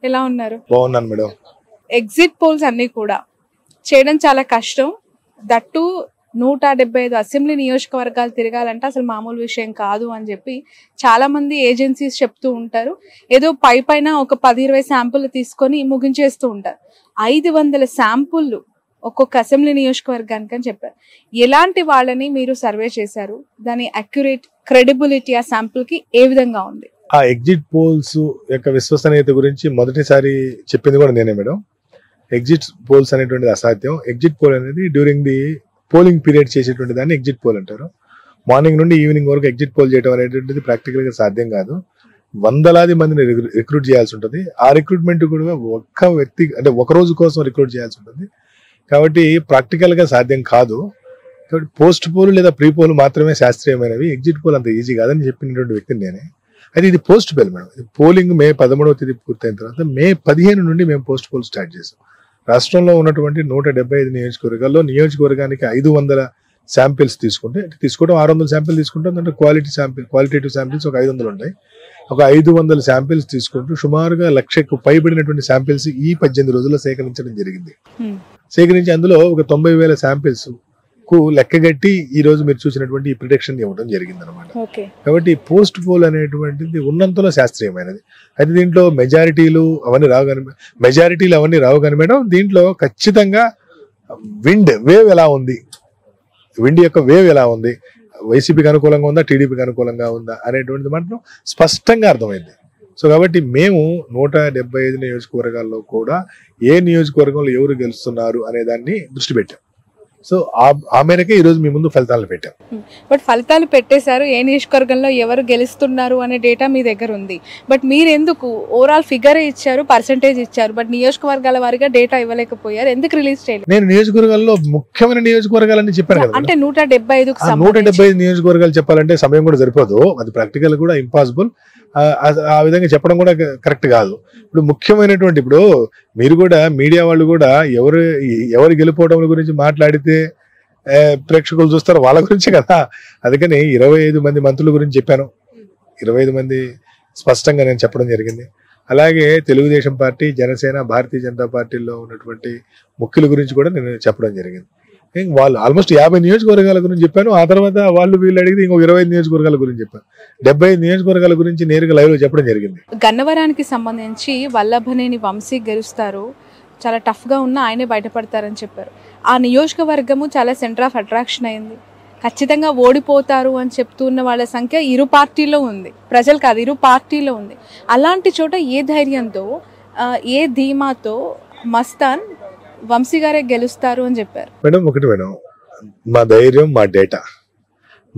ఎలా ఉన్నారు? బాగున్నాను మేడం. ఎగ్జిట్ పోల్స్ అన్ని కూడా చేయడం చాలా కష్టం. దట్టు 175 అసెంబ్లీ నియోజకవర్గాలు తిరగాలంటే అసలు మామూలు విషయం కాదు అని చెప్పి చాలా మంది ఏజెన్సీస్ చెప్తూ ఉంటారు. ఏదో పైన ఒక 10-20 శాంపుల్ తీసుకొని ముగించేస్తూ ఉంటారు. 500 శాంపుల్ ఒక్కొక్క అసెంబ్లీ నియోజకవర్గానికి అని చెప్పారు. ఎలాంటి వాళ్ళని మీరు సర్వే చేశారు? దాని అక్యురేట్ క్రెడిబిలిటీ ఆ శాంపుల్ కి ఏ విధంగా ఉంది? ఆ ఎగ్జిట్ పోల్స్ యొక్క విశ్వసనీయత గురించి మొదటిసారి చెప్పింది కూడా నేనే మేడం. ఎగ్జిట్ పోల్స్ అనేటువంటిది అసాధ్యం. ఎగ్జిట్ పోల్ అనేది డ్యూరింగ్ ది పోలింగ్ పీరియడ్ చేసేటువంటి దాన్ని ఎగ్జిట్ పోల్ అంటారు. మార్నింగ్ నుండి ఈవినింగ్ వరకు ఎగ్జిట్ పోల్ చేయడం అనేటువంటిది ప్రాక్టికల్ గా సాధ్యం కాదు. వందలాది మందిని రిక్రూట్ చేయాల్సి ఉంటుంది. ఆ రిక్రూట్మెంట్ కూడా ఒక్క వ్యక్తి అంటే ఒక రోజు కోసం రిక్రూట్ చేయాల్సి ఉంటుంది. కాబట్టి ప్రాక్టికల్ గా సాధ్యం కాదు. కాబట్టి పోస్ట్ పోల్ లేదా ప్రీ పోల్ మాత్రమే శాస్త్రీయమైనవి. ఎగ్జిట్ పోల్ అంత ఈజీ కాదని చెప్పినటువంటి వ్యక్తిని నేనే. అయితే ఇది పోస్ట్ పోల్ మేడం. పోలింగ్ మే 13వ తేదీ పూర్తయిన తర్వాత మే 15 నుండి మేము పోస్ట్ పోల్ స్టార్ట్ చేసాం. రాష్ట్రంలో ఉన్నటువంటి 175 నియోజకవర్గాల్లో నియోజకవర్గానికి 500 శాంపిల్స్ తీసుకోవడం 600 శాంపిల్ తీసుకుంటాం. అంటే క్వాలిటేటివ్ శాంపిల్స్ ఒక 500 ఉంటాయి. ఒక 500 శాంపిల్స్ తీసుకుంటూ సుమారుగా 1,00,000కు పైబడినటువంటి శాంపిల్స్ ఈ 18 రోజుల్లో సేకరించడం జరిగింది. సేకరించి అందులో ఒక 90,000 శాంపిల్స్ కు లెక్కగట్టి ఈ రోజు మీరు చూసినటువంటి ఈ ప్రిడిక్షన్ ఇవ్వడం జరిగింది అనమాట. కాబట్టి పోస్ట్ పోల్ అనేటువంటిది ఉన్నంతలో శాస్త్రీయమైనది. అయితే దీంట్లో మెజారిటీలు అవన్నీ రావు కానీ మేడం, దీంట్లో ఖచ్చితంగా విండ్ యొక్క వేవ్ ఎలా ఉంది, వైసీపీకి అనుకూలంగా ఉందా, టీడీపీకి అనుకూలంగా ఉందా అనేటువంటిది మాత్రం స్పష్టంగా అర్థమైంది. సో కాబట్టి మేము 175 నియోజకవర్గాల్లో కూడా ఏ నియోజకవర్గంలో ఎవరు గెలుస్తున్నారు అనే దాన్ని దృష్టి పెట్టాం. సో ఆ మేరకే ఈ రోజు మీ ముందు ఫలితాలు పెట్టాం. బట్ ఫలితాలు పెట్టేశారు, ఏ నియోజకవర్గంలో ఎవరు గెలుస్తున్నారు అనే డేటా మీ దగ్గర ఉంది. బట్ మీరు ఎందుకు ఓవరాల్ ఫిగర్ ఇచ్చారు, పర్సెంటేజ్ ఇచ్చారు, బట్ నియోజకవర్గాల వారిగా డేటా ఇవ్వలేకపోయారు? ఎందుకు రిలీజ్ చేయలేదు? నేను నియోజకవర్గాల్లో ముఖ్యమైన నియోజకవర్గాలని చెప్పాను కదా. అంటే 175 నియోజకవర్గాలు చెప్పాలంటే సమయం కూడా సరిపోదు. అది ప్రాక్టికల్ కూడా ఇంపాసిబుల్. ఆ విధంగా చెప్పడం కూడా కరెక్ట్ కాదు. ఇప్పుడు ముఖ్యమైనటువంటి ఇప్పుడు మీరు కూడా మీడియా వాళ్ళు కూడా ఎవరు గెలుపోవడం గురించి మాట్లాడితే ప్రేక్షకులు చూస్తారు వాళ్ళ గురించి కదా. అందుకని 25 మంది మంత్రుల గురించి చెప్పాను. 25 మంది స్పష్టంగా నేను చెప్పడం జరిగింది. అలాగే తెలుగుదేశం పార్టీ, జనసేన, భారతీయ జనతా పార్టీలో ఉన్నటువంటి ముఖ్యుల గురించి కూడా నేను చెప్పడం జరిగింది. వాళ్ళు ఆల్మోస్ట్ 50 నియోజకవర్గాల గురించి చెప్పాను. ఆ తర్వాత వీళ్ళు అడిగితే ఇంకో 25 నియోజకవర్గాల గురించి చెప్పాను. 75 నియోజకవర్గాల గురించి నేరుగా లైవ్ లో చెప్పడం జరిగింది. గన్నవరానికి సంబంధించి వల్లభనేని వంశీ గెలుస్తారు, చాలా టఫ్ గా ఉన్న ఆయనే బయటపడతారని చెప్పారు. ఆ నియోజకవర్గము చాలా సెంటర్ ఆఫ్ అట్రాక్షన్ అయింది. ఖచ్చితంగా ఓడిపోతారు అని చెప్తున్న వాళ్ళ సంఖ్య ఇరు పార్టీలో ఉంది, ప్రజలు కాదు ఇరు పార్టీలో ఉంది. అలాంటి చోట ఏ ధైర్యంతో, ఏ ధీమాతో మస్తాన్ వంశీ గారే గెలుస్తారు అని చెప్పారు? మేడం, మా ధైర్యం, మా డేటా,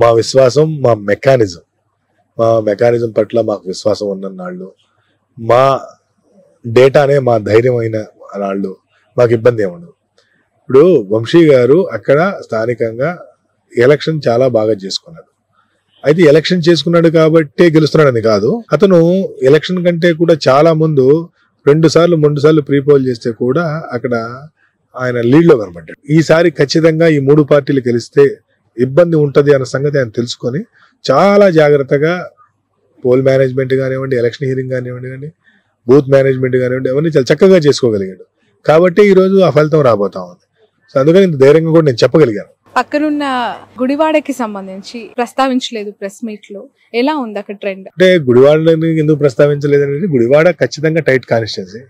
మా విశ్వాసం, మా మెకానిజం పట్ల మాకు విశ్వాసం ఉన్న నాళ్ళు, మా డేటానే మా ధైర్యం అయిన నాళ్ళు మాకు ఇబ్బంది ఏముండదు. ఇప్పుడు వంశీ గారు అక్కడ స్థానికంగా ఎలక్షన్ చాలా బాగా చేసుకున్నాడు. అయితే ఎలక్షన్ చేసుకున్నాడు కాబట్టే గెలుస్తున్నాడని కాదు. అతను ఎలక్షన్ కంటే కూడా చాలా ముందు 2 సార్లు 3 సార్లు ప్రీపోల్ చేస్తే కూడా అక్కడ ఆయన లీడ్ లో కనబడ్డాడు. ఈసారి ఖచ్చితంగా ఈ 3 పార్టీలు గెలిస్తే ఇబ్బంది ఉంటది అన్న సంగతి ఆయన తెలుసుకొని చాలా జాగ్రత్తగా పోల్ మేనేజ్మెంట్ కానివ్వండి, ఎలక్షన్ హీరింగ్ కానివ్వండి, బూత్ మేనేజ్మెంట్ కానివ్వండి, అవన్నీ చాలా చక్కగా చేసుకోగలిగాడు. కాబట్టి ఈ రోజు ఆ ఫలితం రాబోతా ఉంది. సో అందుకని ఇంత ధైర్యంగా కూడా నేను చెప్పగలిగాను. పక్కనున్న గుడివాడకి సంబంధించి ప్రస్తావించలేదు ప్రెస్ మీట్ లో, ఎలా ఉంది అక్కడ ట్రెండ్? అంటే గుడివాడని ఎందుకు ప్రస్తావించలేదు అనేది, గుడివాడ ఖచ్చితంగా టైట్ కాన్స్టిట్యున్సీ.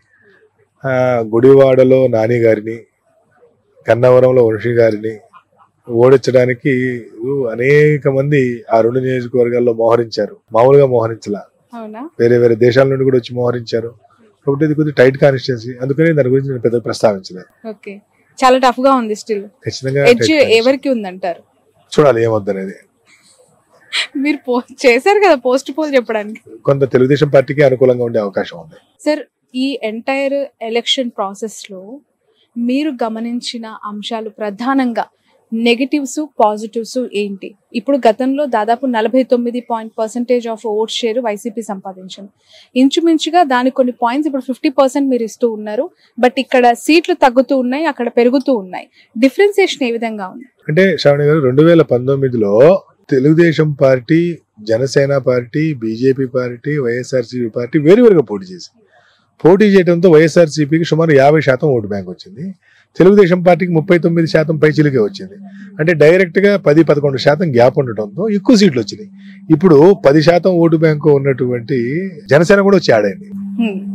గుడివాడలో నాని గారిని, కన్నవరంలో వంశీ గారిని ఓడించడానికి అనేక మంది ఆ 2 నియోజకవర్గాల్లో మోహరించారు. మామూలుగా మోహరించలా, వేరే దేశాల నుండి కూడా వచ్చి మోహరించారు. కాబట్టి ఇది కొద్దిగా టైట్ కాన్స్టిట్యున్సీ, అందుకని దాని గురించి నేను పెద్ద ప్రస్తావించలేదు. చాలా టఫ్ గా ఉంది. స్టిల్ ఖచ్చితంగా ఎవరికి ఉందంటారు? చూడాలి ఏమవుద్దనేది. మీరు చేశారు కదా పోస్ట్ పోల్ చెప్పడానికి, కొంత తెలుగుదేశం పార్టీకి అనుకూలంగా ఉండే అవకాశం ఉంది. సార్, ఈ ఎంటైర్ ఎలక్షన్ ప్రాసెస్ లో మీరు గమనించిన అంశాలు ప్రధానంగా నెగటివ్స్, పాజిటివ్స్ ఏంటి? ఇప్పుడు గతంలో దాదాపు 49% ఆఫ్ ఓట్ షేర్ వైసీపీ సంపాదించింది. ఇంచుమించుగా దాని కొన్ని పాయింట్స్ ఇప్పుడు 50% మీరు ఇస్తూ ఉన్నారు. బట్ ఇక్కడ సీట్లు తగ్గుతూ ఉన్నాయి, అక్కడ పెరుగుతూ ఉన్నాయి. డిఫరెన్సియేషన్ ఏ విధంగా ఉంది? అంటే శ్రావణి గారు, 2019లో Telugu Desam party, Janasena party, BJP party, YSRCP party వేరువేరుగా పోటీ చేసింది. పోటీ చేయడంతో వైఎస్ఆర్సీపీకి సుమారు 50% ఓటు బ్యాంక్ వచ్చింది. తెలుగుదేశం పార్టీకి 39% పైచిలుకే వచ్చింది. అంటే డైరెక్ట్ గా 10-11% గ్యాప్ ఉండటంతో ఎక్కువ సీట్లు వచ్చినాయి. ఇప్పుడు 10% ఓటు బ్యాంకు ఉన్నటువంటి జనసేన కూడా వచ్చి యాడ్ అయింది.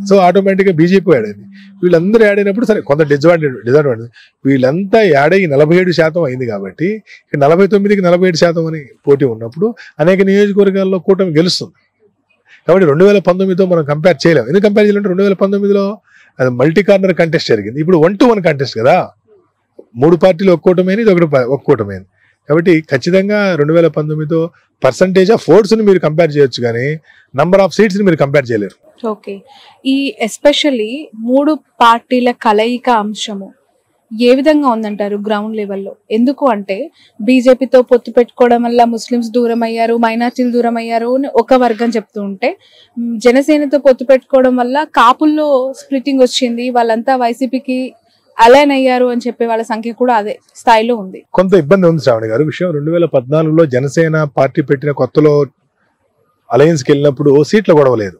సో ఆటోమేటిక్ గా బీజేపీ యాడ్ అయింది. వీళ్ళందరూ యాడ్ అయినప్పుడు సరే కొంత డిసడ్వాంటేజ్ వీళ్ళంతా యాడ్ అయ్యి 47% అయింది. కాబట్టి 49కి 47% అని పోటీ ఉన్నప్పుడు అనేక నియోజకవర్గాల్లో కూటమి గెలుస్తుంది. కాబట్టి 2019తో మనం కంపేర్ చేయలేం. ఎందుకు కంపేర్ చేయాలంటే 2019లో అది మల్టీ కార్నర్ కంటెస్ట్ జరిగింది. ఇప్పుడు 1-1 కంటెస్ట్ కదా, 3 పార్టీలు ఒక కూటమైంది, ఇది ఒక కూటమైంది. కాబట్టి ఖచ్చితంగా 2019తో పర్సంటేజ్ ఆఫ్ ఓట్స్ ని మీరు కంపేర్ చేయొచ్చు, కానీ నంబర్ ఆఫ్ సీట్స్ ని మీరు కంపేర్ చేయలేరు. ఓకే, ఈ ఎస్పెషల్లీ 3 పార్టీల కలయిక అంశము ఏ విధంగా ఉందంటారు గ్రౌండ్ లెవెల్లో? ఎందుకు అంటే బీజేపీతో పొత్తు పెట్టుకోవడం వల్ల ముస్లిమ్స్ దూరం అయ్యారు, మైనార్టీలు దూరం అయ్యారు అని ఒక వర్గం చెప్తూ ఉంటే, జనసేనతో పొత్తు పెట్టుకోవడం వల్ల కాపుల్లో స్ప్లిట్టింగ్ వచ్చింది, వాళ్ళంతా వైసీపీకి అలైన్ అయ్యారు అని చెప్పే వాళ్ళ సంఖ్య కూడా అదే స్థాయిలో ఉంది. కొంత ఇబ్బంది ఉంది శ్రావణి గారు. విషయం 2014లో జనసేన పార్టీ పెట్టిన కొత్తలో అలయన్స్ కి వెళ్ళినప్పుడు సీట్ల గొడవ లేదు.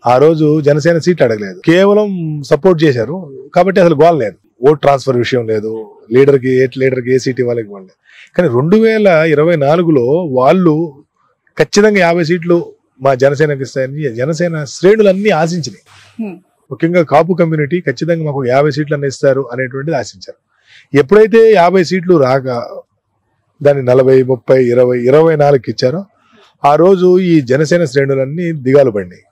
ఆ రోజు జనసేన సీట్లు అడగలేదు, కేవలం సపోర్ట్ చేశారు. కాబట్టి అసలు గోల్ లేదు, ఓట్ ట్రాన్స్ఫర్ విషయం లేదు, లీడర్కి ఏ సీట్ ఇవ్వాలి ఇవ్వలేదు. కానీ 2024లో వాళ్ళు ఖచ్చితంగా 50 సీట్లు మా జనసేనకి ఇస్తాయని జనసేన శ్రేణులన్నీ ఆశించినాయి. ముఖ్యంగా కాపు కమ్యూనిటీ ఖచ్చితంగా మాకు 50 సీట్లు అన్న ఇస్తారు అనేటువంటిది ఆశించారు. ఎప్పుడైతే 50 సీట్లు రాక దాన్ని 40, 30, 20, 24కి ఇచ్చారో ఆ రోజు ఈ జనసేన శ్రేణులన్నీ దిగాలు పడినాయి.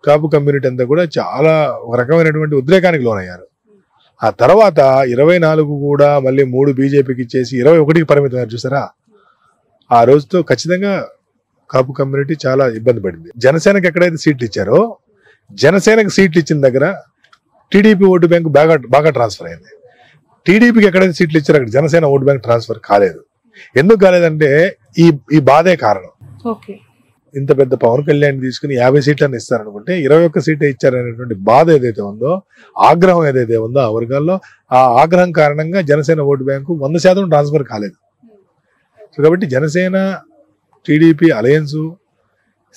కాపు కమ్యూనిటీ అంతా కూడా చాలా ఒక రకమైనటువంటి ఉద్రేకానికి లోనయ్యారు. ఆ తర్వాత 24 కూడా మళ్ళీ 3 బీజేపీకి ఇచ్చేసి 21కి పరిమితం చూసారా. ఆ రోజుతో ఖచ్చితంగా కాపు కమ్యూనిటీ చాలా ఇబ్బంది పడింది. జనసేనకి ఎక్కడైతే సీట్లు ఇచ్చారో జనసేనకి సీట్లు ఇచ్చిన దగ్గర టీడీపీ ఓటు బ్యాంక్ బాగా ట్రాన్స్ఫర్ అయింది. టీడీపీకి ఎక్కడైతే సీట్లు ఇచ్చారో అక్కడ జనసేన ఓటు బ్యాంక్ ట్రాన్స్ఫర్ కాలేదు. ఎందుకు కాలేదంటే ఈ బాధే కారణం. ఇంత పెద్ద పవన్ కళ్యాణ్ తీసుకుని 50 సీట్లను ఇస్తారనుకుంటే 21 సీటే ఇచ్చారనేటువంటి బాధ ఏదైతే ఉందో, ఆగ్రహం ఏదైతే ఉందో ఆ వర్గాల్లో, ఆ ఆగ్రహం కారణంగా జనసేన ఓటు బ్యాంకు 100% ట్రాన్స్ఫర్ కాలేదు. సో కాబట్టి జనసేన టీడీపీ అలయన్స్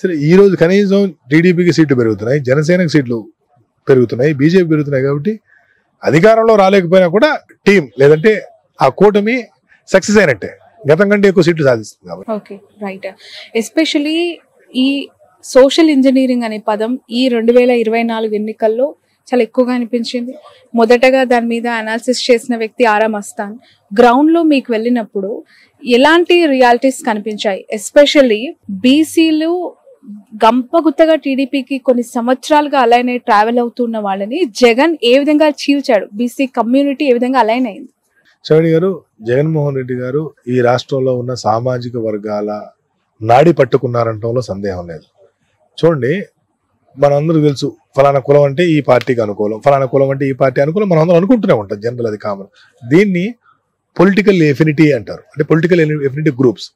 సరే ఈ రోజు కనీసం టీడీపీకి సీట్లు పెరుగుతున్నాయి, జనసేనకి సీట్లు పెరుగుతున్నాయి, బీజేపీ పెరుగుతున్నాయి. కాబట్టి అధికారంలో రాలేకపోయినా కూడా టీం లేదంటే ఆ కూటమి సక్సెస్ అయినట్టే, గతం కంటే ఎక్కువ సీట్లు సాధిస్తుంది కాబట్టి. Okay, right. ఎస్పెషలీ ఈ సోషల్ ఇంజనీరింగ్ అనే పదం ఈ 2024 ఎన్నికల్లో చాలా ఎక్కువగా అనిపించింది. మొదటగా దాని మీద అనాలిసిస్ చేసిన వ్యక్తి ఆరా మస్తాన్. గ్రౌండ్ లో మీకు వెళ్ళినప్పుడు ఎలాంటి రియాలిటీస్ కనిపించాయి? ఎస్పెషల్లీ బీసీలు గంపగుత్తగా టీడీపీకి కొన్ని సంవత్సరాలుగా అలైన్ అయి ట్రావెల్ అవుతున్న వాళ్ళని జగన్ ఏ విధంగా చీల్చాడు, బీసీ కమ్యూనిటీ ఏ విధంగా అలైన్ అయింది? శ్రవణి గారు, జగన్మోహన్ రెడ్డి గారు ఈ రాష్ట్రంలో ఉన్న సామాజిక వర్గాల నాడి పట్టుకున్నారంటంలో సందేహం లేదు. చూడండి, మనందరూ తెలుసు ఫలానా కులం అంటే ఈ పార్టీకి అనుకూలం, ఫలానా కులం అంటే ఈ పార్టీ అనుకూలం, మనం అందరం అనుకుంటూనే ఉంటాం, జనరల్ అది కామన్. దీన్ని పొలిటికల్ ఎఫినిటీ అంటారు. అంటే పొలిటికల్ ఎఫినిటీ గ్రూప్స్,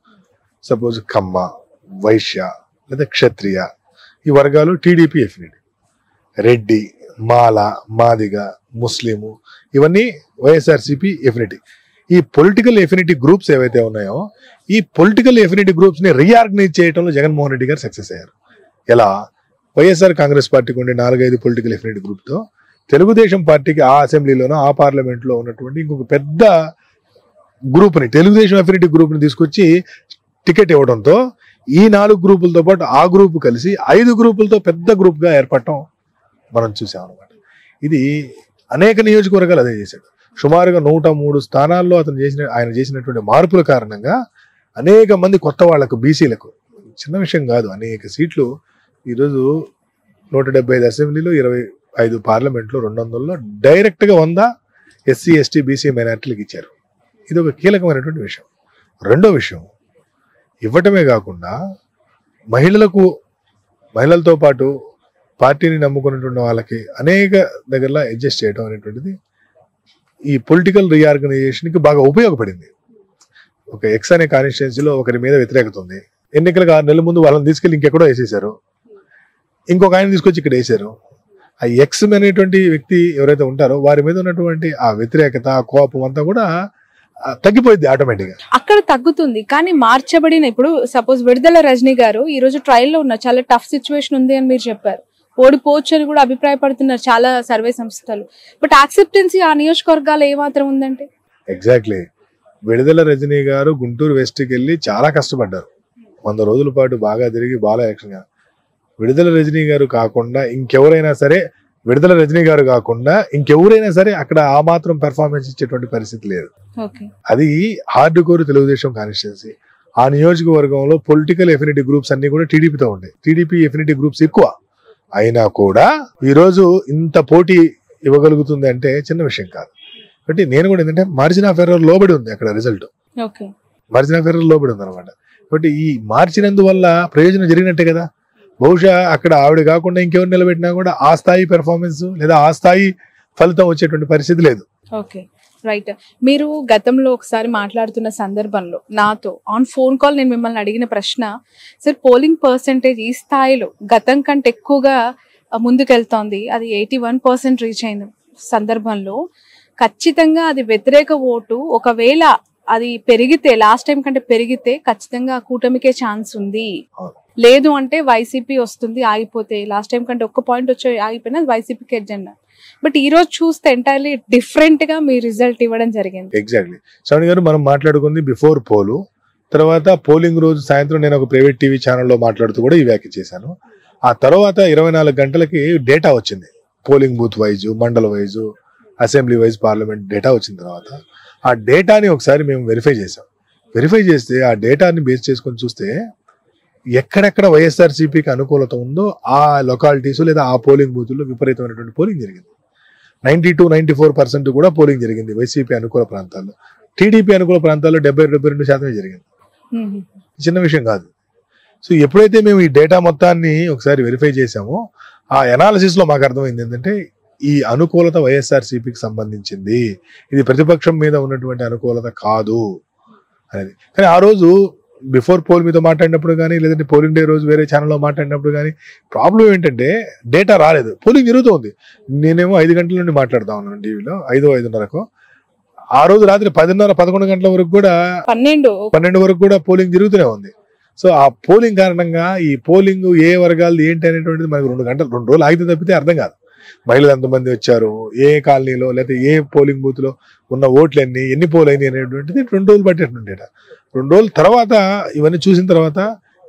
సపోజ్ కమ్మ, వైశ్య లేదా క్షత్రియ, ఈ వర్గాలు టీడీపీ ఎఫినిటీ. రెడ్డి, మాల, మాదిగ, ముస్లిము, ఇవన్నీ వైఎస్ఆర్సీపీ ఎఫినిటీ. ఈ పొలిటికల్ ఎఫినిటీ గ్రూప్స్ ఏవైతే ఉన్నాయో ఈ పొలిటికల్ ఎఫినిటీ గ్రూప్స్ ని రీఆర్గనైజ్ చేయడంలో జగన్మోహన్ రెడ్డి గారు సక్సెస్ అయ్యారు. ఎలా? వైఎస్ఆర్ కాంగ్రెస్ పార్టీకి ఉండే 4-5 పొలిటికల్ ఎఫినిటీ గ్రూప్ తో తెలుగుదేశం పార్టీకి ఆ అసెంబ్లీలోనో ఆ పార్లమెంట్ లో ఉన్నటువంటి ఇంకొక పెద్ద గ్రూప్ ని, తెలుగుదేశం ఎఫినిటీ గ్రూప్ ని తీసుకొచ్చి టికెట్ ఇవ్వడంతో ఈ 4 గ్రూపులతో పాటు ఆ గ్రూప్ కలిసి 5 గ్రూపులతో పెద్ద గ్రూప్ గా ఏర్పడటం మనం చూసాం అనమాట. ఇది అనేక నియోజకవర్గాలు అదే చేశాడు. సుమారుగా 103 స్థానాల్లో ఆయన చేసినటువంటి మార్పుల కారణంగా అనేక మంది కొత్త వాళ్లకు, బీసీలకు, చిన్న విషయం కాదు, అనేక సీట్లు ఈరోజు 175 అసెంబ్లీలో, 25 పార్లమెంట్లో, 200లో డైరెక్ట్ గా 100 ఎస్సీ, ఎస్టీ, బీసీ మైనార్టీలకు ఇచ్చారు. ఇది ఒక కీలకమైనటువంటి విషయం. రెండో విషయం, ఇవ్వటమే కాకుండా మహిళలతో పాటు పార్టీని నమ్ముకున్నటువంటి వాళ్ళకి అనేక దగ్గరలో అడ్జస్ట్ చేయడం అనేటువంటిది ఈ పొలిటికల్ రీఆర్గనైజేషన్ కి బాగా ఉపయోగపడింది. ఒక ఎక్స్ అనే కాన్స్టిట్యున్సీలో ఒకరి మీద వ్యతిరేకత ఉంది, ఎన్నికలకు 6 నెలల ముందు వాళ్ళని తీసుకెళ్లి ఇంకెక్కడో వేసేశారు, ఇంకొక ఆయన తీసుకొచ్చి ఇక్కడ వేసారు. ఆ ఎక్స్ అనేటువంటి వ్యక్తి ఎవరైతే ఉంటారో వారి మీద ఉన్నటువంటి ఆ వ్యతిరేకత, ఆ కోపం అంతా కూడా తగ్గిపోయింది ఆటోమేటిక్ గా. అక్కడ తగ్గుతుంది. కానీ మార్చబడిన ఇప్పుడు సపోజ్ విడుదల రజనీ గారు ఈ రోజు ట్రయల్ లో ఉన్న చాలా టఫ్ సిచ్యువేషన్ ఉంది అని మీరు చెప్పారు. ఓడిపోవచ్చు అని కూడా అభిప్రాయపడుతున్నారు చాలా సర్వే సంస్థలు. బట్ యాక్సెప్టెన్సీ ఆ నియోజకవర్గాలు ఏమాత్రం ఉందంటే? ఎగ్జాక్ట్లీ. విడుదల రజనీ గారు గుంటూరు వెస్ట్కి వెళ్ళి చాలా కష్టపడ్డారు. 100 రోజుల పాటు బాగా తిరిగి బాగా యాక్షన్. విడుదల రజనీ గారు కాకుండా ఇంకెవరైనా సరే, విడుదల రజనీ గారు కాకుండా ఇంకెవరైనా సరే అక్కడ ఆ మాత్రం పెర్ఫార్మెన్స్ ఇచ్చేటువంటి పరిస్థితి లేదు. అది హార్డ్ కోర్ తెలుగుదేశం కాన్స్టిట్యున్సీ. ఆ నియోజకవర్గంలో పొలిటికల్ ఎఫినిటీ గ్రూప్స్ అన్ని కూడా టీడీపీతో ఉంటాయి. టీడీపీ ఎఫినిటీ గ్రూప్స్ ఎక్కువ అయినా కూడా ఈ రోజు ఇంత పోటీ ఇవ్వగలుగుతుంది అంటే చిన్న విషయం కాదు. కాబట్టి నేను కూడా ఏంటంటే మార్జిన్ ఆఫ్ ఎర్రర్ లోబడి ఉంది అక్కడ రిజల్ట్. మార్జిన్ ఆఫ్ ఎర్రర్ లోబడి ఉంది అనమాట. కాబట్టి ఈ మార్చినందువల్ల ప్రయోజనం జరిగినట్టే కదా. బహుశా అక్కడ ఆవిడ కాకుండా ఇంకెవరు నిలబెట్టినా కూడా ఆ స్థాయి పెర్ఫార్మెన్స్ లేదా ఆ స్థాయి ఫలితం వచ్చేటువంటి పరిస్థితి లేదు. Okay, right. మీరు గతంలో ఒకసారి మాట్లాడుతున్న సందర్భంలో నాతో ఆన్ ఫోన్ కాల్ నేను మిమ్మల్ని అడిగిన ప్రశ్న, సార్ పోలింగ్ పర్సెంటేజ్ ఈ స్థాయిలో గతం కంటే ఎక్కువగా ముందుకెళ్తోంది, అది 81% రీచ్ అయిన సందర్భంలో ఖచ్చితంగా అది వ్యతిరేక ఓటు ఒకవేళ అది పెరిగితే, లాస్ట్ టైం కంటే పెరిగితే ఖచ్చితంగా కూటమికే ఛాన్స్ ఉంది, లేదు అంటే వైసీపీ వస్తుంది ఆగిపోతే, లాస్ట్ టైం కంటే ఒక్క పాయింట్ వచ్చి ఆగిపోయినా వైసీపీకి ఎజెండా. బట్ ఈ రోజు చూస్తే ఎంటైర్లీ డిఫరెంట్ గా మీ రిజల్ట్ ఇవ్వడం జరిగింది. ఎగ్జాక్ట్లీ శ్రవణి గారు, మనం మాట్లాడుకుంది బిఫోర్ పోలు. తర్వాత పోలింగ్ రోజు సాయంత్రం నేను ఒక ప్రైవేట్ టీవీ ఛానల్లో మాట్లాడుతూ కూడా ఈ వ్యాఖ్య చేశాను. ఆ తర్వాత 24 గంటలకి డేటా వచ్చింది, పోలింగ్ బూత్ వైజ్, మండల wise, assembly wise, parliament data వచ్చిన తర్వాత ఆ డేటాని ఒకసారి మేము వెరిఫై చేసాం. వెరిఫై చేస్తే ఆ డేటాని బేస్ చేసుకొని చూస్తే ఎక్కడెక్కడ వైఎస్ఆర్సీపీకి అనుకూలత ఉందో ఆ లొకాలిటీస్ లేదా ఆ పోలింగ్ బూతుల్లో విపరీతమైనటువంటి పోలింగ్ జరిగింది. 92-94% కూడా పోలింగ్ జరిగింది వైసీపీ అనుకూల ప్రాంతాల్లో. టీడీపీ అనుకూల ప్రాంతాల్లో 70-72% జరిగింది. చిన్న విషయం కాదు. సో ఎప్పుడైతే మేము ఈ డేటా మొత్తాన్ని ఒకసారి వెరిఫై చేసామో ఆ అనాలిసిస్ లో మాకు అర్థమైంది ఏంటంటే ఈ అనుకూలత వైఎస్ఆర్సీపీకి సంబంధించింది, ఇది ప్రతిపక్షం మీద ఉన్నటువంటి అనుకూలత కాదు అనేది. కానీ ఆ రోజు బిఫోర్ పోల్ మీతో మాట్లాడినప్పుడు కానీ, లేదంటే పోలింగ్ డే రోజు వేరే ఛానల్లో మాట్లాడినప్పుడు కానీ ప్రాబ్లం ఏంటంటే డేటా రాలేదు. పోలింగ్ జరుగుతుంది. నేనేమో 5 గంటల నుండి మాట్లాడుతా ఉన్నాను టీవీలో, 5-5:30కు. ఆ రోజు రాత్రి 10:30-11 గంటల వరకు కూడా 12 వరకు కూడా పోలింగ్ జరుగుతూనే ఉంది. సో ఆ పోలింగ్ కారణంగా ఈ పోలింగ్ ఏ వర్గాలు ఏంటి అనేటువంటిది మనకు 2 రోజులు ఆగితే తప్పితే అర్థం కాదు. మహిళలు ఎంతమంది వచ్చారు, ఏ కాలనీలో లేకపోతే ఏ పోలింగ్ బూత్ లో ఉన్న ఓట్లు ఎన్ని పోల్ అయినాయి అనేటువంటిది 2 రోజులు పట్టేటువంటి 2 రోజుల తర్వాత ఇవన్నీ చూసిన తర్వాత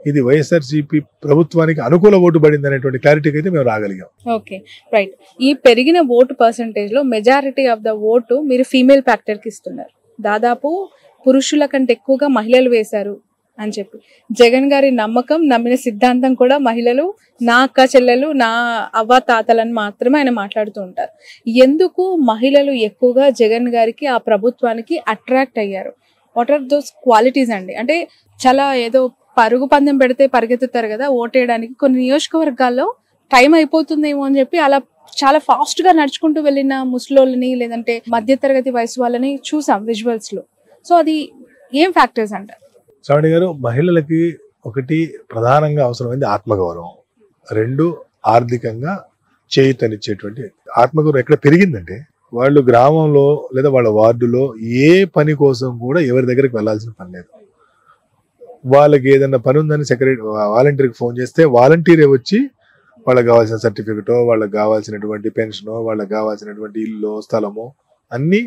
ఇది వైఎస్ఆర్సీపీ ప్రభుత్వానికి అనుకూల ఓటు పడింది అనేటువంటి క్లారిటీకి అయితే మేము రాగలిగాం. Okay, right. ఈ పెరిగిన ఓటు పర్సంటేజ్ లో మెజారిటీ ఆఫ్ ద ఓటు మీరు ఫీమేల్ ఫ్యాక్టర్ కి ఇస్తున్నారు. దాదాపు పురుషుల కంటే ఎక్కువగా మహిళలు వేశారు అని చెప్పి జగన్ గారి నమ్మకం, నమ్మిన సిద్ధాంతం కూడా మహిళలు, నా అక్క చెల్లెలు, నా అవ్వ తాతలని మాత్రమే ఆయన మాట్లాడుతూ ఉంటారు. ఎందుకు మహిళలు ఎక్కువగా జగన్ గారికి, ఆ ప్రభుత్వానికి అట్రాక్ట్ అయ్యారు? వాట్ ఆర్ దోస్ క్వాలిటీస్ అండి? అంటే చాలా ఏదో పరుగు పందెం పెడితే పరిగెత్తుతారు కదా ఓటేయడానికి, కొన్ని నియోజకవర్గాల్లో టైం అయిపోతుందేమో అని చెప్పి అలా చాలా ఫాస్ట్ గా నడుచుకుంటూ వెళ్ళిన ముసలోళ్ళని, లేదంటే మధ్యతరగతి వయసు వాళ్ళని చూసాం విజువల్స్ లో. సో అది ఏం ఫ్యాక్టర్స్ అంటారు? శ్రావణి గారు, మహిళలకి ఒకటి ప్రధానంగా అవసరమైంది ఆత్మగౌరవం, 2 ఆర్థికంగా చేయూతనిచ్చేటువంటి ఆత్మగౌరవం. ఎక్కడ పెరిగిందంటే వాళ్ళు గ్రామంలో లేదా వాళ్ళ వార్డులో ఏ పని కోసం కూడా ఎవరి దగ్గరికి వెళ్లాల్సిన పని లేదు. వాళ్ళకి ఏదైనా పని ఉందని వాలంటీర్కి ఫోన్ చేస్తే వాలంటీరే వచ్చి వాళ్ళకి కావాల్సిన సర్టిఫికెటో, వాళ్ళకి కావాల్సినటువంటి పెన్షనో, వాళ్ళకి కావాల్సినటువంటి ఇల్లు, స్థలమో అన్ని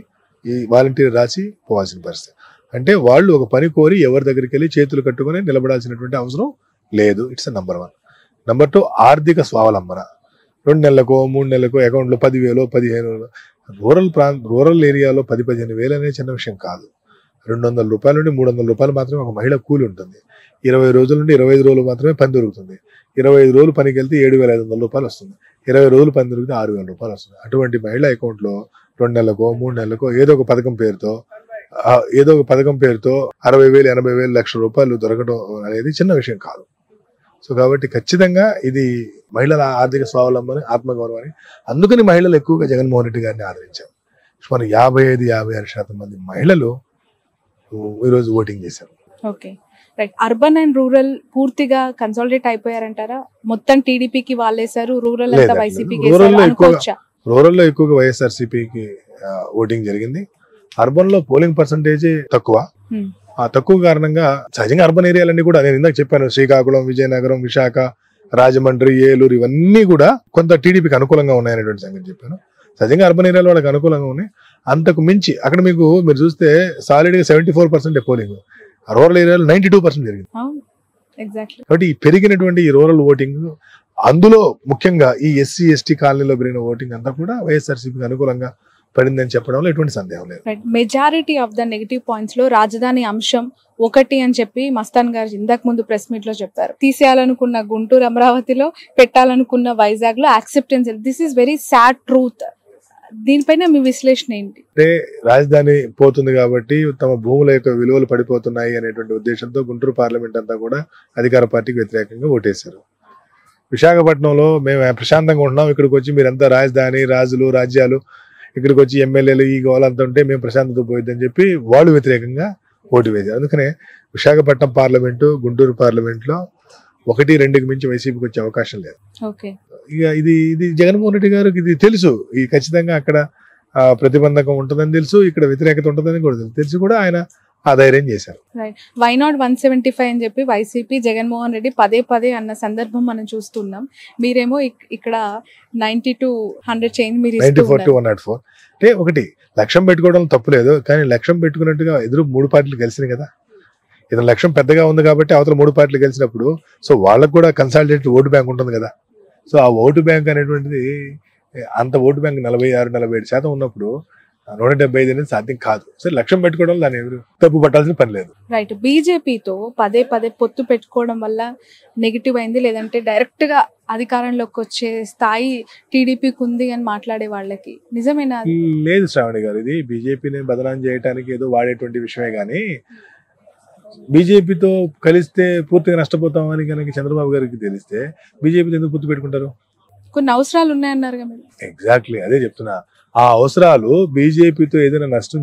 ఈ వాలంటీర్ రాసి పోవాల్సిన పరిస్థితి. అంటే వాళ్ళు ఒక పని కోరి ఎవరి దగ్గరికి వెళ్ళి చేతులు కట్టుకుని నిలబడాల్సినటువంటి అవసరం లేదు. It's number 1. నంబర్ 2, ఆర్థిక స్వావలంబన. 2 నెలలకో 3 నెలలకో అకౌంట్లో 10,000, 15,000. రూరల్ ఏరియాలో 10-15 వేలు అనేది చిన్న విషయం కాదు. 200 రూపాయల నుండి 300 రూపాయలు మాత్రమే ఒక మహిళ కూలి ఉంటుంది. 20 రోజుల నుండి 25 రోజులు మాత్రమే పని దొరుకుతుంది. 25 రోజులు పనికి వెళ్తే 7,500 రూపాయలు వస్తుంది. 20 రోజులు పని దొరికితే 6,000 రూపాయలు వస్తుంది. అటువంటి మహిళ అకౌంట్లో 2 నెలలకో 3 నెలలకో ఏదో ఒక పథకం పేరుతో 60,000, 80,000, లక్ష రూపాయలు దొరకడం అనేది చిన్న విషయం కాదు. సో కాబట్టి ఖచ్చితంగా ఇది మహిళల ఆర్థిక స్వావలంబన, ఆత్మగౌరవాన్ని. అందుకని మహిళలు ఎక్కువగా జగన్మోహన్ రెడ్డి గారిని ఆదరించారు. మన 55-56% మంది మహిళలు ఈరోజు ఓటింగ్ చేశారు. Okay, right. Urban and rural పూర్తిగా కన్సాలిడేట్ అయిపోయారంటారా? మొత్తం టీడీపీకి వాళ్ళేశారు, రూరల్ అంతా వైసీపీకి. రూరల్ లో ఎక్కువగా వైఎస్ఆర్సీపీకి ఓటింగ్ జరిగింది. అర్బన్ లో పోలింగ్ పర్సంటేజ్ తక్కువ. ఆ తక్కువ కారణంగా సహజంగా అర్బన్ ఏరియాలన్నీ కూడా నేను ఇందాక చెప్పాను, శ్రీకాకుళం, విజయనగరం, విశాఖ, రాజమండ్రి, ఏలూరు ఇవన్నీ కూడా కొంత టీడీపీకి అనుకూలంగా ఉన్నాయనేటువంటి సంగతి చెప్పాను. సహజంగా అర్బన్ ఏరియాలో వాళ్ళకి అనుకూలంగా ఉన్నాయి. అంతకు మించి అక్కడ మీరు చూస్తే సాలిడ్ గా 74% పోలింగ్, రూరల్ ఏరియాలో 92% జరిగింది. కాబట్టి ఈ పెరిగినటువంటి ఈ రూరల్ ఓటింగ్, అందులో ముఖ్యంగా ఈ ఎస్సీ ఎస్టీ కాలనీలో పెరిగిన ఓటింగ్ అంతా కూడా వైఎస్ఆర్సీపీకి అనుకూలంగా పడిందని చెప్పడంలో ఎటువంటి సందేహం లేదు. Majority of the negative points లో రాజధాని అంశం ఒకటి అని చెప్పి మస్తాన్ గారు ఇంతకు ముందు ప్రెస్ మీట్ లో చెప్పారు. తీసేయాలనుకున్న గుంటూరు అమరావతిలో, పెట్టాలనుకున్న వైజాగ్ లో acceptance. This is very sad truth. దీనిపైన మీ విశ్లేషణ ఏంటి? అంటే రాజధాని పోతుంది కాబట్టి తమ భూముల యొక్క విలువలు పడిపోతున్నాయి అనేటువంటి ఉద్దేశంతో గుంటూరు పార్లమెంట్ అంతా కూడా అధికార పార్టీకి వ్యతిరేకంగా ఓటేశారు. విశాఖపట్నంలో మేము ప్రశాంతంగా ఉంటున్నాం, ఇక్కడికి వచ్చి మీరంతా రాజధాని, రాజులు, రాజ్యాలు, ఇక్కడికి వచ్చి ఎమ్మెల్యేలు ఈ గోలంతా ఉంటే మేము ప్రశాంతత పోయిద్దని చెప్పి వాళ్ళు వ్యతిరేకంగా ఓటు వేశారు. అందుకనే విశాఖపట్నం పార్లమెంటు, గుంటూరు పార్లమెంట్లో 1-2కి మించి వైసీపీకి వచ్చే అవకాశం లేదు. ఇక ఇది జగన్మోహన్ రెడ్డి గారికి ఇది తెలుసు. ఈ ఖచ్చితంగా అక్కడ ప్రతిబంధకం ఉంటుందని తెలుసు, ఇక్కడ వ్యతిరేకత ఉంటుందని కూడా తెలుసు కూడా ఆయన ఆ ధైర్యం చేశారు. వై నాట్ 175 అని చెప్పి వైసీపీ జగన్మోహన్ రెడ్డి పదే అన్న సందర్భం మనం చూస్తున్నాం. మీరేమో ఇక్కడ 90-100 చేంజ్, మీరు 94-104. అంటే ఒకటి లక్ష్యం పెట్టుకోవడం తప్పులేదు, కానీ లక్ష్యం పెట్టుకున్నట్టుగా ఎదురు 3 పార్టీలు కలిసినాయి కదా. ఇతని లక్ష్యం పెద్దగా ఉంది కాబట్టి అవతల 3 పార్టీలు కలిసినప్పుడు సో వాళ్ళకు కూడా కన్సాలిడేటెడ్ ఓటు బ్యాంక్ ఉంటుంది కదా. సో ఆ ఓటు బ్యాంక్ అనేటువంటిది అంత ఓటు బ్యాంక్ 46-47% ఉన్నప్పుడు 175 అనేది సాధ్యం కాదు. సరే లక్ష్యం పెట్టుకోవడం దాన్ని ఎవరు తప్పు పట్టాల్సిన పని లేదు. రైట్. బీజేపీతో పదే పొత్తు పెట్టుకోవడం వల్ల నెగిటివ్ అయింది, లేదంటే డైరెక్ట్ గా అధికారంలోకి వచ్చే స్థాయి టీడీపీకి ఉంది అని మాట్లాడే వాళ్ళకి నిజమేనా? లేదు శ్రావణి గారు, ఇది బీజేపీని బదనాం చేయడానికి ఏదో వాడేటువంటి విషయమే గానీ బీజేపీతో కలిస్తే పూర్తిగా నష్టపోతామని కనుక చంద్రబాబు గారికి తెలిస్తే బీజేపీతో ఎందుకు పొత్తు పెట్టుకుంటారు? కొన్ని అవసరాలు ఉన్నాయన్నారు. ఎగ్జాక్ట్లీ అదే చెప్తున్నా. ఆ అవసరాలు బీజేపీతో ఏదైనా నష్టం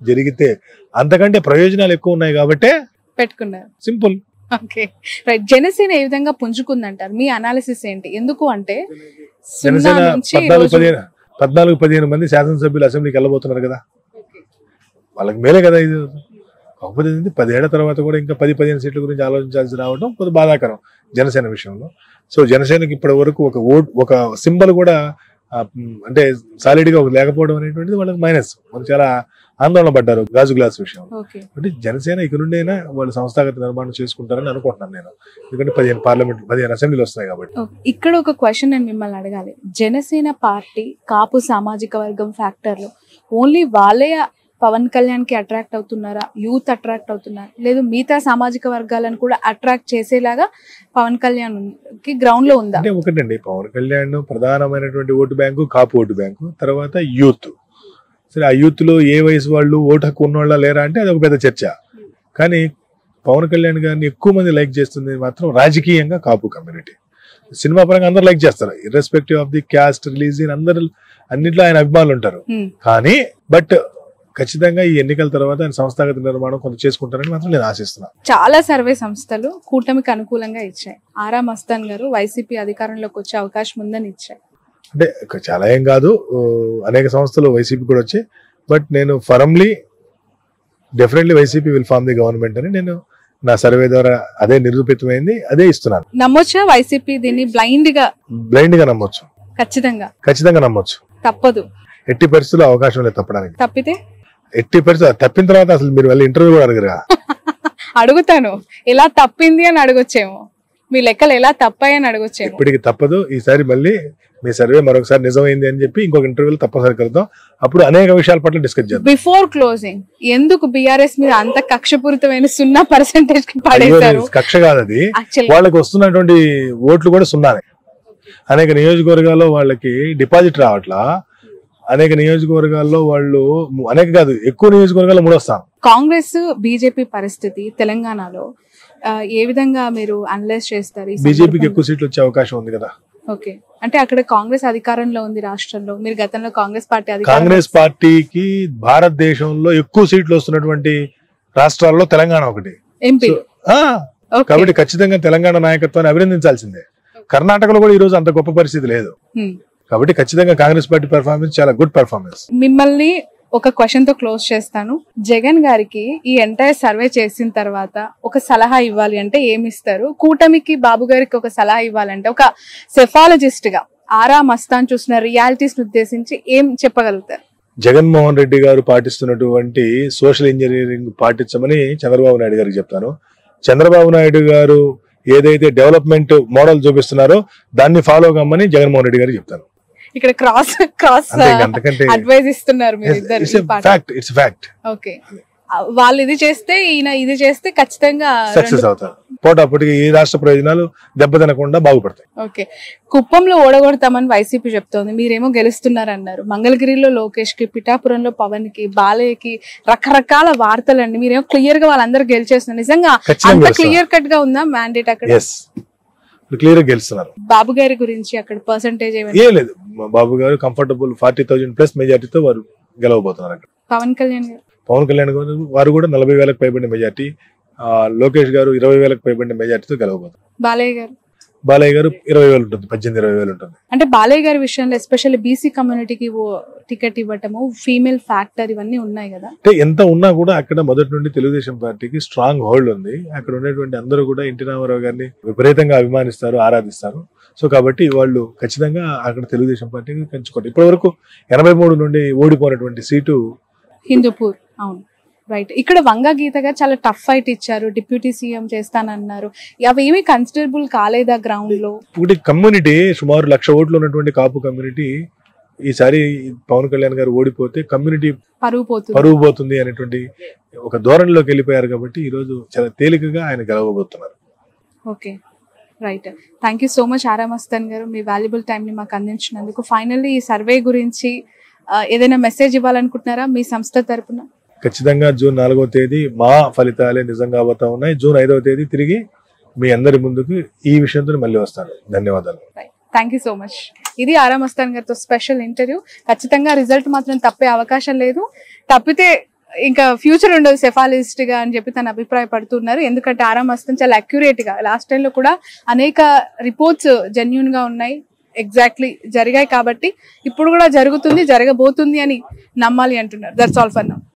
జరిగితే అంతకంటే ప్రయోజనాలు ఎక్కువ ఉన్నాయి కాబట్టి పెట్టుకున్నారు. సింపుల్. Okay right. జనసేన ఏ విధంగా పుంజుకుందంటారు? మీ అనాలిసిస్ ఏంటి? ఎందుకు అంటే జనసేన 14-15 మంది శాసనసభ్యులు అసెంబ్లీకి వెళ్ళబోతున్నారు కదా, వాళ్ళకి మేలే కదా ఇది. కాకపోతే 10 ఏళ్ల తర్వాత కూడా ఇంకా 10-15 సీట్ల గురించి ఆలోచించాల్సి రావడం కొంచెం బాధాకరం జనసేన విషయంలో. సో జనసేనకి ఇప్పటి వరకు ఒక సింబల్ కూడా అంటే సాలిడ్ గా లేకపోవడం అనేటువంటిది వాళ్ళకి మైనస్. వాళ్ళు చాలా ఆందోళన పడ్డారు గాజు గ్లాస్ విషయంలో. అంటే జనసేన ఇక నుండైనా వాళ్ళు సంస్థాగత నిర్మాణం చేసుకుంటారని అనుకుంటున్నాను నేను, ఎందుకంటే 15 అసెంబ్లీలు వస్తాయి కాబట్టి. ఇక్కడ ఒక క్వశ్చన్ నేను మిమ్మల్ని అడగాలి. జనసేన పార్టీ కాపు సామాజిక వర్గం ఫ్యాక్టర్ లో ఓన్లీ వాళ్ళే పవన్ కళ్యాణ్ కి అట్రాక్ట్ అవుతున్నారా, యూత్ అట్రాక్ట్ అవుతున్నారు, లేదు మిగతా సామాజిక వర్గాలను కూడా అట్రాక్ట్ చేసేలాగా పవన్ కళ్యాణ్ కి గ్రౌండ్ లో ఉందా? అంటే ఒకటండి, పవన్ కళ్యాణ్ ప్రధానమైనటువంటి ఓటు బ్యాంకు కాపు ఓటు బ్యాంకు, తర్వాత యూత్. సరే ఆ యూత్ లో ఏ వయసు వాళ్ళు ఓటు హక్కు ఉన్నవాళ్ళ లేరా అంటే అది ఒక పెద్ద చర్చ. కానీ పవన్ కళ్యాణ్ గారిని ఎక్కువ మంది లైక్ చేస్తుంది మాత్రం రాజకీయంగా కాపు కమ్యూనిటీ. సినిమా పరంగా అందరు లైక్ చేస్తారు, irrespective of the caste, religion, అందరు అన్నిట్లో ఆయన అభిమానులు ఉంటారు. కానీ బట్ ఖచ్చితంగా ఈ ఎన్నికల తర్వాత ఆయన సంస్థాగత నిర్మాణం కొంత చేసుకుంటారని మాత్రం నేను ఆశిస్తున్నాను. చాలా సర్వే సంస్థలు కూటమికి అనుకూలంగా ఇచ్చాయి. ఆరా మస్తాన్ గారు వైసీపీ అధికారంలోకి వచ్చే అవకాశం ఉందని ఇచ్చాయి. అంటే చాలా ఏం కాదు, అనేక సంస్థలు వైసీపీ కూడా వచ్చాయి. బట్ నేను firmly definitely YCP will form the government అని నేను నా సర్వే ద్వారా అదే నిరూపితమైంది, అదే ఇస్తున్నాను. నమ్మొచ్చా వైసీపీ దీన్ని బ్లైండ్ గా నమ్మొచ్చు? ఖచ్చితంగా నమ్మొచ్చు. తప్పదు, ఎట్టి పరిస్థితుల్లో అవకాశం లేదు తప్పడానికి. తప్పితే ఎట్టి పరిస్థితులు తప్పిన తర్వాత అసలు మీరు వెళ్ళి ఇంటర్వ్యూ కూడా అడగరా? అడుగుతాను, ఎలా తప్పింది అని అడగొచ్చేమో, మీ లెక్కలు ఎలా తప్పాయని అడగొచ్చేమో. ఇప్పటికి తప్పదు. ఈసారి మళ్ళీ మీ సర్వే మరొకసారి నిజమైంది అని చెప్పి ఇంకొక ఇంటర్వ్యూలో తప్పనిసరి కలుద్దాం. అప్పుడు అనేక విషయాల పట్ల డిస్కస్ చేద్దాం. బిఫోర్ క్లోజింగ్, ఎందుకు బీఆర్ఎస్ మీద అంత కక్షపూరితమైన 0% కి పడేశారు? కక్ష కాదు అది, వాళ్ళకి వస్తున్నటువంటి ఓట్లు కూడా 0. అనేక నియోజకవర్గాల్లో వాళ్ళకి డిపాజిట్ రావట్లా. అనేక నియోజకవర్గాల్లో వాళ్ళు ఎక్కువ నియోజకవర్గాల్లో 3వ స్థానం. కాంగ్రెస్ బీజేపీ పరిస్థితి తెలంగాణలో ఏ విధంగా మీరు అనలైజ్ చేస్తారు? బీజేపీకి ఎక్కువ సీట్లు వచ్చే అవకాశం ఉంది కదా. ఓకే, అంటే అక్కడ కాంగ్రెస్ అధికారంలో ఉంది రాష్ట్రంలో. మీరు గతంలో కాంగ్రెస్ పార్టీకి భారతదేశంలో ఎక్కువ సీట్లు వస్తున్నటువంటి రాష్ట్రాల్లో తెలంగాణ ఒకటి, ఎంపీ. కాబట్టి ఖచ్చితంగా తెలంగాణ నాయకత్వాన్ని అభినందించాల్సిందే. కర్ణాటకలో కూడా ఈ రోజు అంత గొప్ప పరిస్థితి లేదు. కాబట్టి ఖచ్చితంగా కాంగ్రెస్ పార్టీ పెర్ఫార్మెన్స్ చాలా గుడ్ పెర్ఫార్మెన్స్. మిమ్మల్ని ఒక క్వశ్చన్ తో క్లోజ్ చేస్తాను. జగన్ గారికి ఈ ఎంటైర్ సర్వే చేసిన తర్వాత ఒక సలహా ఇవ్వాలి అంటే ఏమి ఇస్తారు? కూటమికి బాబు గారికి ఒక సలహా ఇవ్వాలంటే ఒక సెఫాలజిస్ట్ గా ఆరా మస్తాన్ చూసిన రియాలిటీస్ ఉద్దేశించి ఏం చెప్పగలుగుతారు? జగన్మోహన్ రెడ్డి గారు పాటిస్తున్నటువంటి సోషల్ ఇంజనీరింగ్ పాటించమని చంద్రబాబు నాయుడు గారికి చెప్తాను. చంద్రబాబు నాయుడు గారు ఏదైతే డెవలప్మెంట్ మోడల్ చూపిస్తున్నారో దాన్ని ఫాలో కమ్మని జగన్మోహన్ రెడ్డి గారికి చెప్తాను. ఇక్కడ క్రాస్ అడ్వైజ్ ఇస్తున్నారు మీరు ఇద్దరు. It's fact. ఓకే, వాళ్ళు ఇది చేస్తే ఈయన ఇది చేస్తే ఖచ్చితంగా సక్సెస్ అవుతారు. పోటాపటికి ఈ రాష్ట్ర ప్రయోజనాలు దెబ్బతినకుండా బాగుపడతాయి. ఓకే, కుప్పంలో ఓడగొడతామని వైసీపీ చెప్తోంది, మీరేమో గెలుస్తున్నారు అన్నారు. మంగళగిరిలో లోకేష్ కి, పిఠాపురంలో పవన్ కి, బాలయ్యకి రకరకాల వార్తలండి. మీరేమో క్లియర్ గా వాళ్ళందరూ గెలిచేస్తున్నారు. నిజంగా అంత క్లియర్ కట్ గా ఉందా మ్యాండేట్ అక్కడ? క్లియర్ గా గెలుస్తున్నారు. బాబు గారి గురించి అక్కడ పర్సంటేజ్ ఏం లేదు. బాబు గారు కంఫర్టబుల్ 40,000+ మెజార్టీతో వారు గెలవబోతున్నారు అక్కడ. పవన్ కళ్యాణ్ గారు వారు కూడా 40,000కు పైబడిన మెజార్టీ, లోకేష్ గారు 20,000కు పైబడిన మెజార్టీతో గెలవబోతున్నారు. బాలయ్య గారు 20,000 ఉంటుంది, 18-20,000 ఉంటుంది. అంటే బాలయ్య గారి విషయంలో ఎస్పెషల్లీ బీసీ కమ్యూనిటీకి టికెట్ ఇవ్వటము, ఫీమేల్ ఫ్యాక్టర్ ఇవన్నీ ఉన్నాయి కదా. అంటే ఎంత ఉన్నా కూడా అక్కడ మొదటి నుండి తెలుగుదేశం పార్టీకి స్ట్రాంగ్ హోల్డ్ ఉంది. అక్కడ ఉన్నటువంటి అందరూ కూడా ఎన్టీ రామారావు గారిని విపరీతంగా అభిమానిస్తారు, ఆరాధిస్తారు. సో కాబట్టి వాళ్ళు ఖచ్చితంగా అక్కడ తెలుగుదేశం పార్టీకి పెంచుకోండి. ఇప్పటి వరకు 83 నుండి ఓడిపోయినటువంటి సీటు హిందూపూర్. అవును, రైట్. ఇక్కడ వంగా గీత గారు చాలా టఫ్ ఫైట్ ఇచ్చారు, డిప్యూటీ సీఎం చేస్తానన్నారు. అవి ఏమీ కన్సిడరబుల్ కాలేదా గ్రౌండ్ లో? ఇప్పుడు కమ్యూనిటీ సుమారు 1,00,000 ఓట్లు ఉన్నటువంటి కాపు కమ్యూనిటీ ఈసారి పవన్ కళ్యాణ్ గారు ఓడిపోతే కమ్యూనిటీ పరువు పోతుంది అనేటువంటి ఒక ధోరణిలోకి వెళ్ళిపోయారు. కాబట్టి ఈ రోజు చాలా తేలికగా ఆయన గెలవబోతున్నారు. Okay, right. Thank you so much Aara Mastan గారు, మీ వాల్యుబుల్ టైం ని మాకు అందించినందుకు. ఫైనల్లీ ఈ సర్వే గురించి ఏదైనా మెసేజ్ ఇవ్వాలనుకుంటున్నారా మీ సంస్థ తరపున? ఖచ్చితంగా జూన్ 4వ తేదీ మా ఫలితాలే నిజంగా అవుతా ఉన్నాయి. జూన్ 5వ తేదీ తిరిగి మీ అందరి ముందుకు ఈ విషయంతో మళ్ళీ వస్తాను. ధన్యవాదాలు. Thank you so much. ఇది ఆరా మస్తాన్ గారితో స్పెషల్ ఇంటర్వ్యూ. ఖచ్చితంగా రిజల్ట్ మాత్రం తప్పే అవకాశం లేదు. తప్పితే ఇంకా ఫ్యూచర్ ఉండదు సెఫాలజిస్ట్ గా అని చెప్పి తను అభిప్రాయపడుతున్నారు. ఎందుకంటే ఆరా మస్తాన్ చాలా అక్యురేట్ గా లాస్ట్ టైం లో కూడా అనేక రిపోర్ట్స్ జెన్యూన్ గా ఉన్నాయి, ఎగ్జాక్ట్లీ జరిగాయి. కాబట్టి ఇప్పుడు కూడా జరుగుతుంది, జరగబోతుంది అని నమ్మాలి అంటున్నారు. That's all for now.